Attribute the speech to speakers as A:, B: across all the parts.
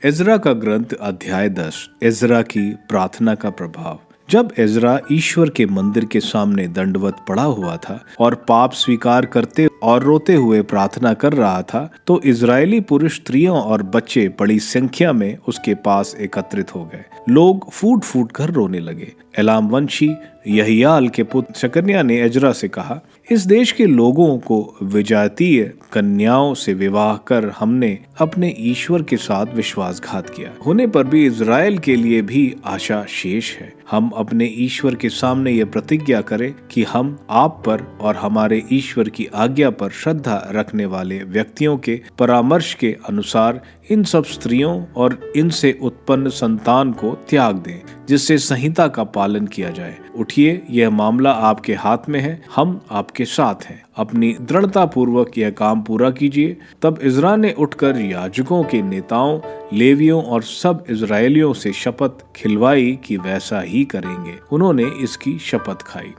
A: Ezra का ग्रंथ अध्याय 10। एजरा की प्रार्थना का प्रभाव। जब एजरा ईश्वर के मंदिर के सामने दंडवत पड़ा हुआ था और पाप स्वीकार करते और रोते हुए प्रार्थना कर रहा था, तो इजरायली पुरुष, स्त्रियों और बच्चे बड़ी संख्या में उसके पास एकत्रित हो गए। लोग फूट फूट कर रोने लगे। एलाम वंशी यहियाल के पुत्र शकन्याह ने एजरा से कहा, इस देश के लोगों को विजातीय कन्याओं से विवाह कर हमने अपने ईश्वर के साथ विश्वासघात किया होने पर भी इजराइल के लिए भी आशा शेष है। हम अपने ईश्वर के सामने ये प्रतिज्ञा करें कि हम आप पर और हमारे ईश्वर की आज्ञा पर श्रद्धा रखने वाले व्यक्तियों के परामर्श के अनुसार इन सब स्त्रियों और इनसे उत्पन्न संतान को त्याग दें, जिससे संहिता का पालन किया जाए। उठिए, यह मामला आपके हाथ में है, हम आपके साथ हैं। अपनी दृढ़ता पूर्वक यह काम पूरा कीजिए। तब इजरा ने उठकर याजकों के नेताओं, लेवियों और सब इजरायलियों से शपथ खिलवाई कि वैसा ही करेंगे। उन्होंने इसकी शपथ खाई।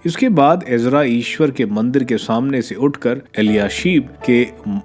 A: इसके बाद एजरा ईश्वर के मंदिर के सामने से उठकर एलियाशीब के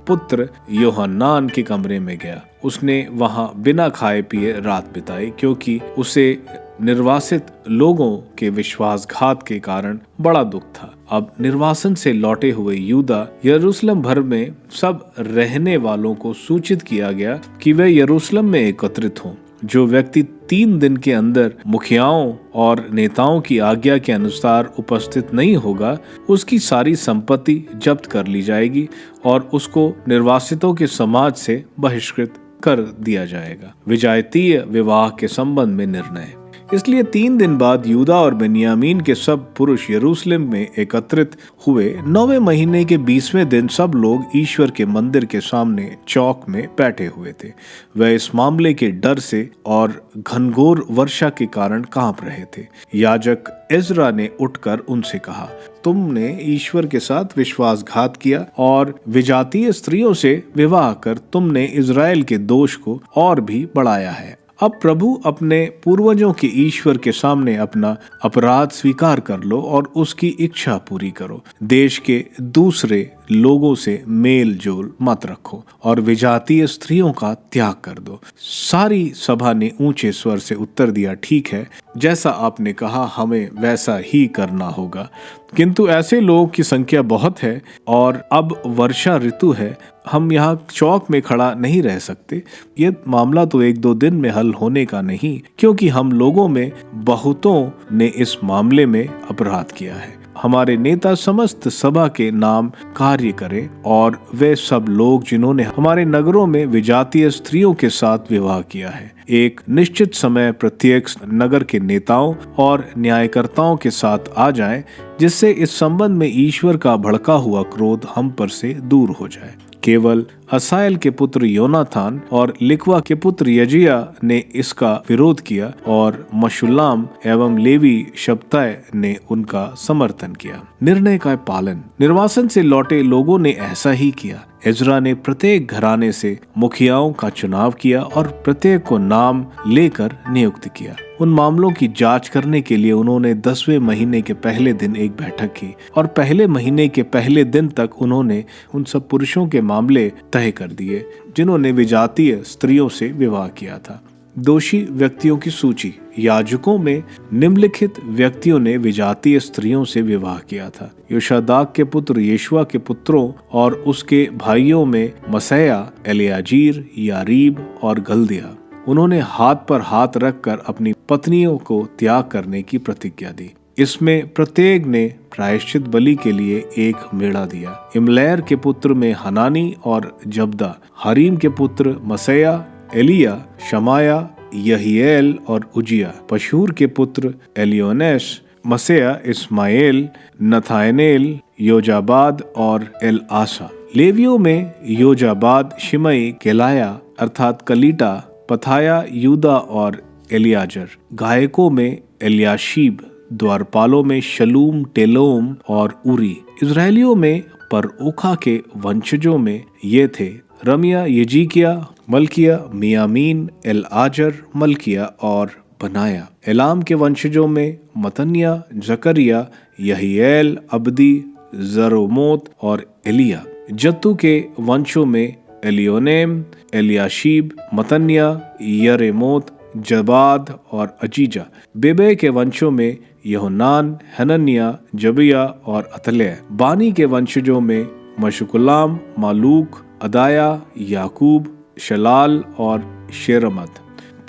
A: पुत्र योहन्नान के कमरे में गया। उसने वहां बिना खाए पिए रात बिताई, क्योंकि उसे निर्वासित लोगों के विश्वासघात के कारण बड़ा दुख था। अब निर्वासन से लौटे हुए यूदा यरूशलेम भर में सब रहने वालों को सूचित किया गया कि वे यरूशलेम में एकत्रित हों। जो व्यक्ति 3 दिन के अंदर मुखियाओं और नेताओं की आज्ञा के अनुसार उपस्थित नहीं होगा, उसकी सारी संपत्ति जब्त कर ली जाएगी और उसको निर्वासितों के समाज से बहिष्कृत कर दिया जाएगा। विजातीय विवाह के संबंध में निर्णय। इसलिए 3 दिन बाद यूदा और बेन्यामीन के सब पुरुष यरूशलेम में एकत्रित हुए। 9वें महीने के 20वें दिन सब लोग ईश्वर के मंदिर के सामने चौक में बैठे हुए थे। वे इस मामले के डर से और घनघोर वर्षा के कारण कांप रहे थे। याजक एजरा ने उठकर उनसे कहा, तुमने ईश्वर के साथ विश्वासघात किया और विजातीय स्त्रियों से विवाह कर तुमने इजराइल के दोष को और भी बढ़ाया है। अब प्रभु अपने पूर्वजों के ईश्वर के सामने अपना अपराध स्वीकार कर लो और उसकी इच्छा पूरी करो। देश के दूसरे लोगों से मेल जोल मत रखो और विजातीय स्त्रियों का त्याग कर दो। सारी सभा ने ऊंचे स्वर से उत्तर दिया, ठीक है, जैसा आपने कहा हमें वैसा ही करना होगा। किंतु ऐसे लोगों की संख्या बहुत है और अब वर्षा ऋतु है, हम यहाँ चौक में खड़ा नहीं रह सकते। ये मामला तो 1-2 दिन में हल होने का नहीं, क्योंकि हम लोगों में बहुतों ने इस मामले में अपराध किया है। हमारे नेता समस्त सभा के नाम कार्य करें और वे सब लोग जिन्होंने हमारे नगरों में विजातीय स्त्रियों के साथ विवाह किया है, एक निश्चित समय प्रत्येक नगर के नेताओं और न्यायकर्ताओं के साथ आ जाएं, जिससे इस संबंध में ईश्वर का भड़का हुआ क्रोध हम पर से दूर हो जाए। केवल असायल के पुत्र योनाथान और लिक्वा के पुत्र यजिया ने इसका विरोध किया और मशुल्लाम एवं लेवी शब्ताय ने उनका समर्थन किया। निर्णय का पालन। निर्वासन से लौटे लोगों ने ऐसा ही किया। एजरा ने प्रत्येक घराने से मुखियाओं का चुनाव किया और प्रत्येक को नाम लेकर नियुक्त किया। उन मामलों की जांच करने के लिए उन्होंने 10वें महीने के पहले दिन एक बैठक की और पहले महीने के पहले दिन तक उन्होंने उन सब पुरुषों के मामले तय कर दिए जिन्होंने विजातीय स्त्रियों से विवाह किया था। दोषी व्यक्तियों की सूची। याजकों में निम्नलिखित व्यक्तियों ने विजातीय स्त्रियों से विवाह किया था। योशादाक के पुत्र यशुआ के पुत्रों और उसके भाइयों में मसैया, एलियाजीर, यारीब और गल्दिया। उन्होंने हाथ पर हाथ रखकर अपनी पत्नियों को त्याग करने की प्रतिज्ञा दी। इसमें प्रत्येक ने प्रायश्चित बलि के लिए एक मेढ़ा दिया। इमलैर के पुत्र में हनानी और जब्दा, हरीम के पुत्र मसैया, एलिया, शमाया, यहिएल और उजिया, पशूर के पुत्र एलियोनेस, मसैया, इस्माएल, नथानेल, योजाबाद और एल आसा। लेवियों में योजाबाद, शिमई, केलाया अर्थात कलीटा, पथाया, यूदा और एलियाजर। गायकों में एलियाशीब, द्वारपालों में शलूम, टेलोम और उरी। इजरायलियों में परओखा के वंशजों में ये थे: रमिया, यजीकिया, मलकिया, मियामीन, एल आजर, मलकिया और बनाया। एलाम के वंशजों में मतनिया, जकरिया, यहिएल, अब्दी, जरोमोत और एलिया। जत्तू के वंशों में एलियोनेम, एलियाशीब, मतन्या, यरेमोत, जबाद और अजीजा। बेबे के वंशों में यहोनान, हनन्या, जबिया और अतल्य। बानी के वंशजों में मशकुलाम, मालूक, अदाया, याकूब, शलाल और शेरमत।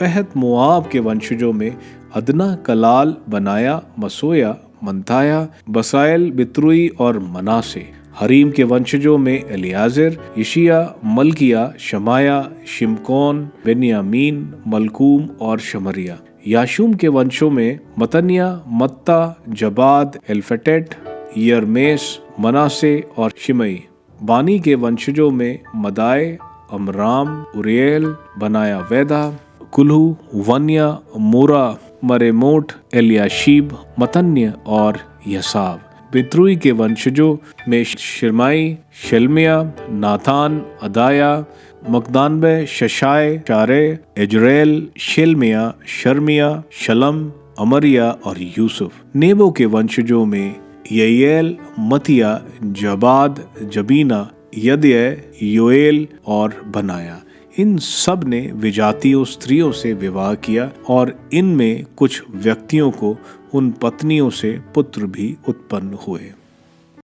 A: पहत मोआब के वंशजों में अदना, कलाल, बनाया, मसोया, मंताया, बसाइल, बित्रुई और मनासे। हरीम के वंशजों में एलियाजर, यशिया, मलकिया, शमाया, शिमकोन, बेन्यामीन, मलकूम और शमरिया। याशूम के वंशों में मतन्या, मत्ता, जबाद, एल्फटेट, यरमेस, मनासे और शिमई। बानी के वंशजों में मदाय, अमराम, उरियल, बनाया, वेदा, कुल्हू, वन्या, मोरा, मरेमोट, एलियाशीब, मतन्य और यसाव। बित्रुई के वंशजों में शिरमाई, शलमिया, नाथान, अदाया, मकदानबे, शशाय, शारे, एजरेल, शेलमिया, शर्मिया, शलम, अमरिया और यूसुफ। नेबो के वंशजों में ययेल, मतिया, जबाद, जबीना, यदय, योएल और बनाया। इन सब ने विजातीय स्त्रियों से विवाह किया और इनमें कुछ व्यक्तियों को उन पत्नियों से पुत्र भी उत्पन्न हुए।